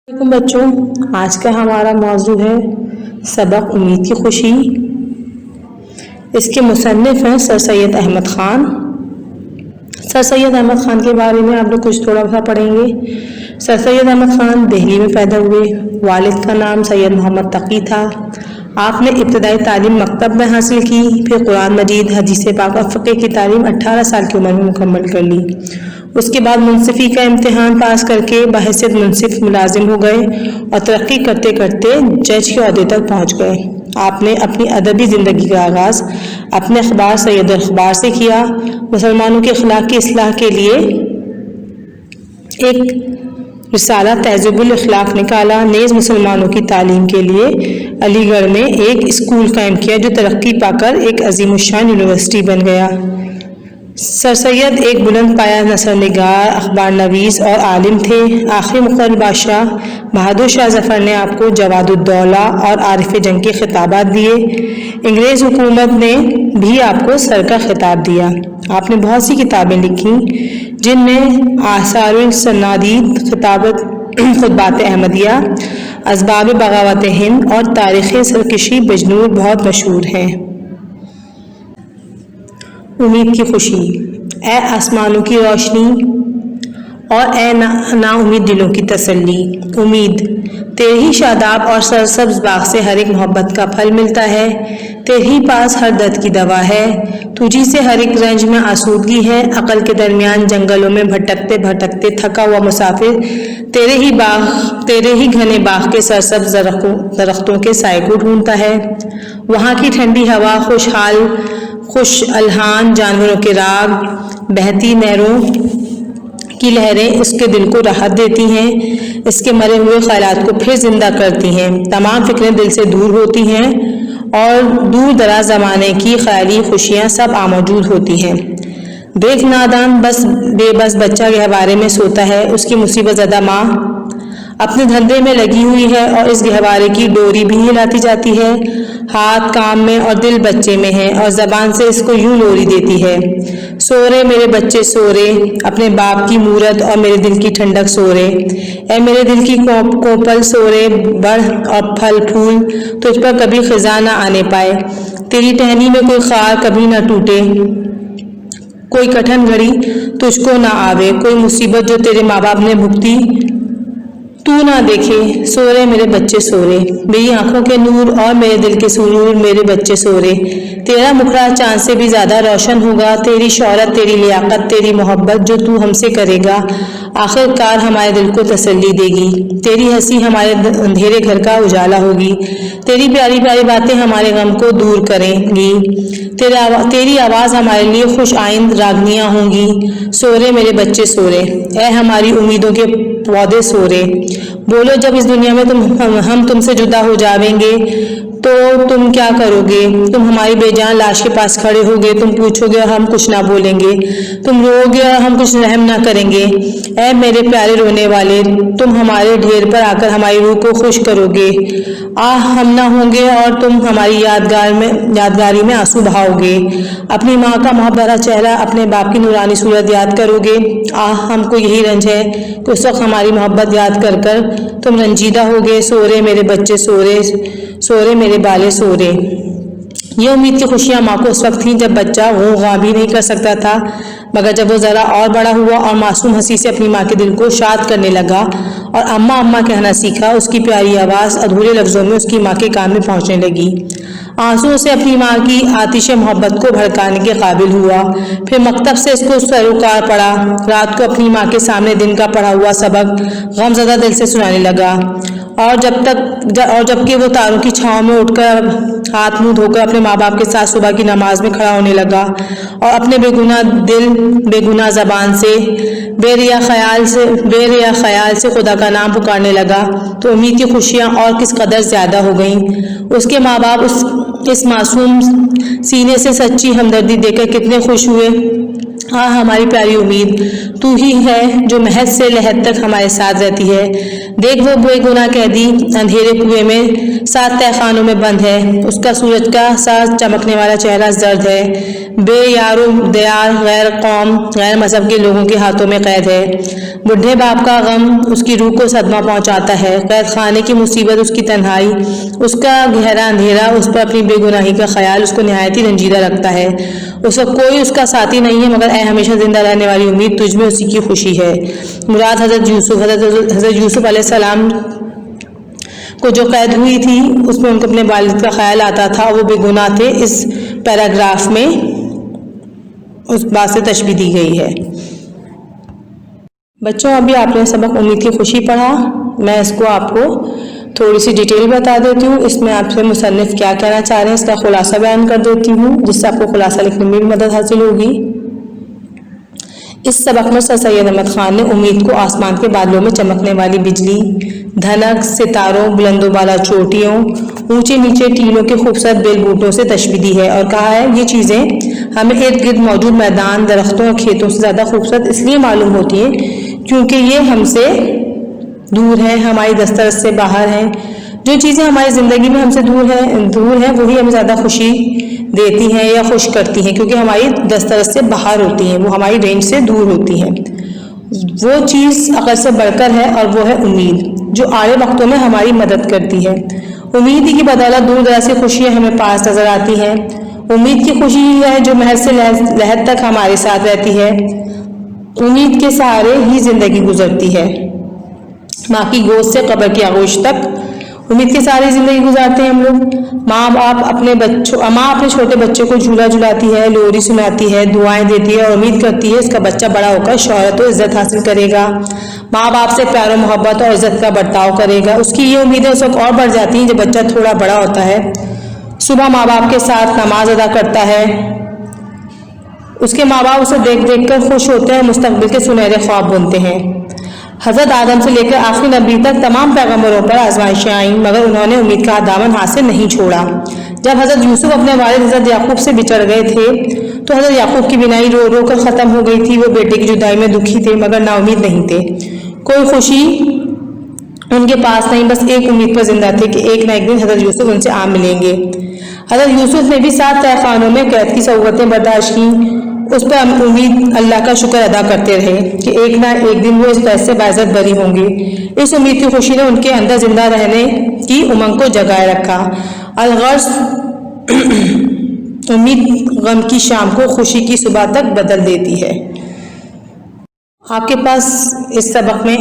علیکم بچوں، آج کا ہمارا موضوع ہے سبق امید کی خوشی۔ اس کے مصنف ہیں سر سید احمد خان۔ سر سید احمد خان کے بارے میں آپ لوگ کچھ تھوڑا سا پڑھیں گے۔ سر سید احمد خان دہلی میں پیدا ہوئے۔ والد کا نام سید محمد تقی تھا۔ آپ نے ابتدائی تعلیم مکتب میں حاصل کی، پھر قرآن مجید، حدیث پاک اور فقہ کی تعلیم 18 سال کی عمر میں مکمل کر لی۔ اس کے بعد منصفی کا امتحان پاس کر کے بحیثیت منصف ملازم ہو گئے اور ترقی کرتے کرتے جج کے عہدے تک پہنچ گئے۔ آپ نے اپنی ادبی زندگی کا آغاز اپنے اخبار سید الاخبار سے کیا۔ مسلمانوں کے اخلاق کی اصلاح کے لیے ایک رسالہ تہذیب الاخلاق نکالا، نیز مسلمانوں کی تعلیم کے لیے علی گڑھ میں ایک اسکول قائم کیا جو ترقی پا کر ایک عظیم الشان یونیورسٹی بن گیا۔ سر سید ایک بلند پایہ نثر نگار، اخبار نویس اور عالم تھے۔ آخری مغل بادشاہ بہادر شاہ ظفر نے آپ کو جواد الدولہ اور عارف جنگ کے خطابات دیے۔ انگریز حکومت نے بھی آپ کو سر کا خطاب دیا۔ آپ نے بہت سی کتابیں لکھیں جن میں آثار السنادید، خطبات احمدیہ، اسباب بغاوت ہند اور تاریخ سرکشی بجنور بہت مشہور ہیں۔ امید کی خوشی۔ اے آسمانوں کی روشنی اور اے نا امید دلوں کی تسلی۔ امید تیرے ہی شاداب اور سرسبز باغ سے ہر ایک محبت کا پھل ملتا ہے، تیرے ہی پاس ہر درد کی دوا ہے، تجھی سے ہر ایک رنج میں آسودگی ہے۔ عقل کے درمیان جنگلوں میں بھٹکتے بھٹکتے تھکا ہوا مسافر تیرے ہی گھنے باغ کے سرسبز درختوں کے سائے کو ڈھونڈتا ہے۔ وہاں کی ٹھنڈی ہوا، خوش الحان جانوروں کے راگ، بہتی نہروں کی لہریں اس کے دل کو راحت دیتی ہیں، اس کے مرے ہوئے خیالات کو پھر زندہ کرتی ہیں۔ تمام فکریں دل سے دور ہوتی ہیں اور دور دراز زمانے کی خیالی خوشیاں سب آموجود ہوتی ہیں۔ دیکھ نادان بے بس بچہ گہوارے میں سوتا ہے، اس کی مصیبت زدہ ماں اپنے دھندے میں لگی ہوئی ہے اور اس گہوارے کی ڈوری بھی ہلاتی جاتی ہے۔ ہاتھ کام میں اور دل بچے میں ہے اور زبان سے اس کو یوں لوری دیتی ہے، سو رے میرے بچے سو رے، اپنے باپ کی مورت اور میرے دل کی ٹھنڈک سو رے، اے میرے دل کی کوپل سو رے، بڑھ اور پھل پھول تجھ پر کبھی خزاں نہ آنے پائے، تیری ٹہنی میں کوئی خار کبھی نہ ٹوٹے، کوئی کٹھن گھڑی تجھ کو نہ آوے، کوئی مصیبت جو تیرے ماں باپ نے بھگتی تو نہ دیکھے، سو رے میرے بچے سو رے، میری آنکھوں کے نور اور میرے دل کے سرور میرے بچے سو رے، تیرا مکھڑا چاند سے بھی زیادہ روشن ہوگا، تیری شہرت، تیری لیاقت، تیری محبت جو تو ہم سے کرے گا آخر کار ہمارے دل کو تسلی دے گی، تیری ہنسی ہمارے اندھیرے گھر کا اجالا ہوگی، تیری پیاری پیاری باتیں ہمارے غم کو دور کریں گی، تیری آواز ہمارے لیے خوش آئند راگنیاں ہوں گی، سو رے میرے بچے سو رے، اے ہماری امیدوں کے پودے سو رے، بولو جب اس دنیا میں ہم تم سے جدا ہو جاویں گے تو تم کیا کرو گے، تم ہماری بے جان لاش کے پاس کھڑے ہوگے، تم پوچھو گے اور ہم کچھ نہ بولیں گے، تم رو گے اور ہم کچھ رحم نہ کریں گے، اے میرے پیارے رونے والے، تم ہمارے ڈھیر پر آ کر ہماری روح کو خوش کرو گے، ہم نہ ہوں گے اور تم ہماری یادگاری میں آنسو بہاؤ گے، اپنی ماں کا محبت بھرا چہرہ، اپنے باپ کی نورانی صورت یاد کرو گے، ہم کو یہی رنج ہے کہ اس وقت ہماری محبت یاد کر کر تم رنجیدہ ہوگے، سو رے میرے بچے سو رے، سو رے میرے بالے سو رے۔ یہ امید کی خوشیاں ماں کو اس وقت تھیں جب بچہ غوغا بھی نہیں کر سکتا تھا، مگر جب وہ ذرا اور بڑا ہوا اور معصوم ہنسی سے اپنی ماں کے دل کو شاد کرنے لگا اور اماں اماں کہنا سیکھا، اس کی پیاری آواز ادھورے لفظوں میں اس کی ماں کے کان میں پہنچنے لگی، آنسوؤں سے اپنی ماں کی آتش محبت کو بھڑکانے کے قابل ہوا، پھر مکتب سے اس کو سروکار پڑا، رات کو اپنی ماں کے سامنے دن کا پڑھا ہوا سبق غم زدہ دل سے سنانے لگا، اور جبکہ وہ تاروں کی چھاؤں میں اٹھ کر ہاتھ منہ دھو کر اپنے ماں باپ کے ساتھ صبح کی نماز میں کھڑا ہونے لگا اور اپنے بے گناہ دل، بے گناہ زبان سے، بے ریا خیال سے خدا کا نام پکارنے لگا، تو امید کی خوشیاں اور کس قدر زیادہ ہو گئیں۔ اس کے ماں باپ اس معصوم سینے سے سچی ہمدردی دے کر کتنے خوش ہوئے، ہماری پیاری امید، تو ہی ہے جو محض سے لحد تک ہمارے ساتھ رہتی ہے۔ دیکھ وہ بے گناہ قیدی اندھیرے کنویں میں 7 تہہ خانوں میں بند ہے، اس کا سورج کا سا چمکنے والا چہرہ زرد ہے، بے یار و دیار غیر قوم غیر مذہب کے لوگوں کے ہاتھوں میں قید ہے۔ بوڑھے باپ کا غم اس کی روح کو صدمہ پہنچاتا ہے، قید خانے کی مصیبت اس کی تنہائی، اس کا گہرا اندھیرا، اس پر اپنی بے گناہی کا خیال اس کو نہایت ہی رنجیدہ رکھتا ہے۔ اس وقت کوئی اس کا ساتھی نہیں ہے مگر اے ہمیشہ زندہ رہنے والی امید، تجھ میں اسی کی خوشی ہے۔ مراد حضرت یوسف علیہ السلام کو جو قید ہوئی تھی اس میں ان کو اپنے والد کا خیال آتا تھا اور وہ بے گناہ تھے۔ اس پیراگراف میں اس بات سے تشبیہ دی گئی ہے۔ بچوں ابھی آپ نے سبق امید کی خوشی پڑھا، میں اس کو آپ کو تھوڑی سی ڈیٹیل بتا دیتی ہوں۔ اس میں آپ سے مصنف کیا کہنا چاہ رہے ہیں اس کا خلاصہ بیان کر دیتی ہوں، جس سے آپ کو خلاصہ لکھنے میں بھی مدد حاصل ہوگی۔ اس سبق میں سر سید احمد خان نے امید کو آسمان کے بادلوں میں چمکنے والی بجلی، دھنک، ستاروں، بلند و بالا چوٹیوں، اونچے نیچے ٹیلوں کے خوبصورت بیل بوٹوں سے تشبیہ دی ہے اور کہا ہے یہ چیزیں ہمیں ارد گرد موجود میدان، درختوں اور کھیتوں سے زیادہ خوبصورت اس لیے معلوم ہوتی ہیں کیونکہ یہ ہم سے دور ہیں، ہماری دسترس سے باہر ہیں۔ جو چیزیں ہماری زندگی میں ہم سے دور ہیں وہی ہمیں زیادہ خوشی دیتی ہیں یا خوش کرتی ہیں کیونکہ ہماری دسترس سے باہر ہوتی ہیں، وہ ہماری رینج سے دور ہوتی ہیں۔ وہ چیز عقل سے بڑھ کر ہے اور وہ ہے امید، جو آڑے وقتوں میں ہماری مدد کرتی ہے۔ امید کی بدولت دور دراز کی خوشیاں ہمیں پاس نظر آتی ہیں۔ امید کی خوشی ہی ہے جو محض سے لحد تک ہمارے ساتھ رہتی ہے۔ امید کے سہارے ہی زندگی گزرتی ہے، ماں کی گود سے قبر کی آغوش تک امید کے سارے زندگی گزارتے ہیں ہم لوگ۔ ماں اپنے چھوٹے بچے کو جھولا جھلاتی ہے، لوری سناتی ہے، دعائیں دیتی ہے اور امید کرتی ہے اس کا بچہ بڑا ہو کر شہرت و عزت حاصل کرے گا، ماں باپ سے پیار و محبت اور عزت کا برتاؤ کرے گا۔ اس کی یہ امیدیں اس وقت اور بڑھ جاتی ہیں جب بچہ تھوڑا بڑا ہوتا ہے، صبح ماں باپ کے ساتھ نماز ادا کرتا ہے، اس کے ماں باپ اسے دیکھ دیکھ کر خوش ہوتے ہیں، مستقبل کے سنہرے خواب بنتے ہیں۔ حضرت آدم سے لے کر آخری نبی تک تمام پیغمبروں پر آزمائشیں آئیں مگر انہوں نے امید کا دامن ہاتھ سے نہیں چھوڑا۔ جب حضرت یوسف اپنے والد حضرت یعقوب سے بچڑ گئے تھے تو حضرت یعقوب کی بینائی رو رو کر ختم ہو گئی تھی، وہ بیٹے کی جدائی میں دکھی تھے مگر نا امید نہیں تھے۔ کوئی خوشی ان کے پاس نہیں، بس ایک امید پر زندہ تھے کہ ایک نہ ایک دن حضرت یوسف ان سے آ ملیں گے۔ حضرت یوسف نے بھی 7 تہہ خانوں میں قید کی صعوبتیں برداشت کی، اس پر امید اللہ کا شکر ادا کرتے رہے کہ ایک نہ ایک دن وہ اس قید سے باعزت بری ہوں گے۔ اس امید کی خوشی نے ان کے اندر زندہ رہنے کی امنگ کو جگائے رکھا۔ الغرض امید غم کی شام کو خوشی کی صبح تک بدل دیتی ہے۔ آپ کے پاس اس سبق میں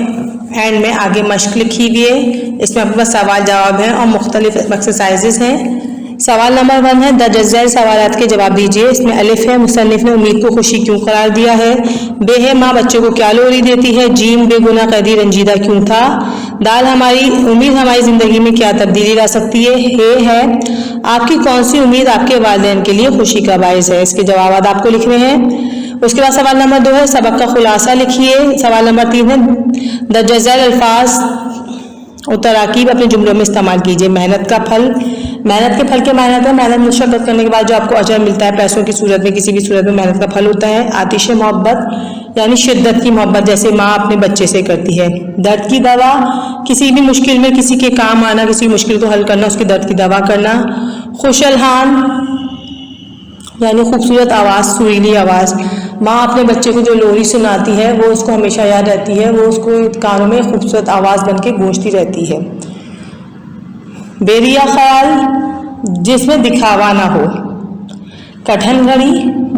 اینڈ میں آگے مشق لکھی ہوئی ہے، اس میں آپ کے پاس سوال جواب ہیں اور مختلف ایکسرسائزز ہیں۔ سوال نمبر 1 ہے درج ذیل سوالات کے جواب دیجیے۔ اس میں الف ہے مصنف نے امید کو خوشی کیوں قرار دیا ہے، ب ہے ماں بچے کو کیا لوری دیتی ہے، جیم بے گناہ قیدی رنجیدہ کیوں تھا، دال امید ہماری زندگی میں کیا تبدیلی لا سکتی ہے، ہے آپ کی کون سی امید آپ کے والدین کے لیے خوشی کا باعث ہے۔ اس کے جوابات آپ کو لکھنے ہیں۔ اس کے بعد سوال نمبر 2 ہے سبق کا خلاصہ لکھیے۔ سوال نمبر 3 ہے درج ذیل الفاظ اور تراکیب اپنے جملوں میں استعمال کیجیے۔ محنت کا پھل، محنت کے پھل کے محنت ہے، محنت مشقت کرنے کے بعد جو آپ کو اجر ملتا ہے، پیسوں کی صورت میں کسی بھی صورت میں محنت کا پھل ہوتا ہے۔ آتش محبت یعنی شدت کی محبت جیسے ماں اپنے بچے سے کرتی ہے۔ درد کی دوا کسی بھی مشکل میں کسی کے کام آنا، کسی مشکل کو حل کرنا، اس کے درد کی دوا کرنا۔ خوش الحان یعنی خوبصورت آواز، سریلی آواز، ماں اپنے بچے کو جو لوری سناتی ہے وہ اس کو ہمیشہ یاد رہتی ہے، وہ اس کو کانوں میں خوبصورت آواز بن کے گونجتی رہتی ہے۔ بیریا خیال جس میں دکھاوا نہ ہو، کٹھن گھڑی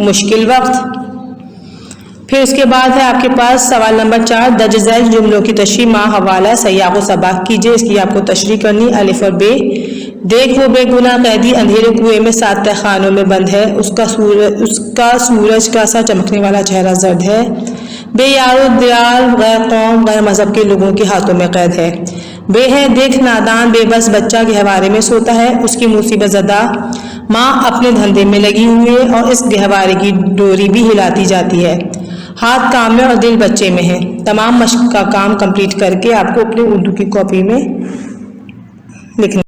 مشکل وقت۔ پھر اس کے بعد ہے آپ کے پاس سوال نمبر 4 درج ذیل جملوں کی تشریح ماں حوالہ سیاق و سباق کیجیے۔ اس کی آپ کو تشریح کرنی الف اور ب۔ دیکھ وہ بے گناہ قیدی اندھیرے کنویں میں 7 تہہ خانوں میں بند ہے، اس کا سورج کا سا چمکنے والا چہرہ زرد ہے، بے یار و دیار غیر قوم غیر مذہب کے لوگوں کے ہاتھوں میں قید ہے۔ بے ہے دیکھ نادان بے بس بچہ گہوارے میں سوتا ہے، اس کی مصیبت زدہ ماں اپنے دھندے میں لگی ہوئی ہے اور اس گہوارے کی ڈوری بھی ہلاتی جاتی ہے، ہاتھ کام میں اور دل بچے میں ہے۔ تمام مشق کا کام کمپلیٹ کر کے آپ کو اپنے اردو کی کاپی میں لکھنا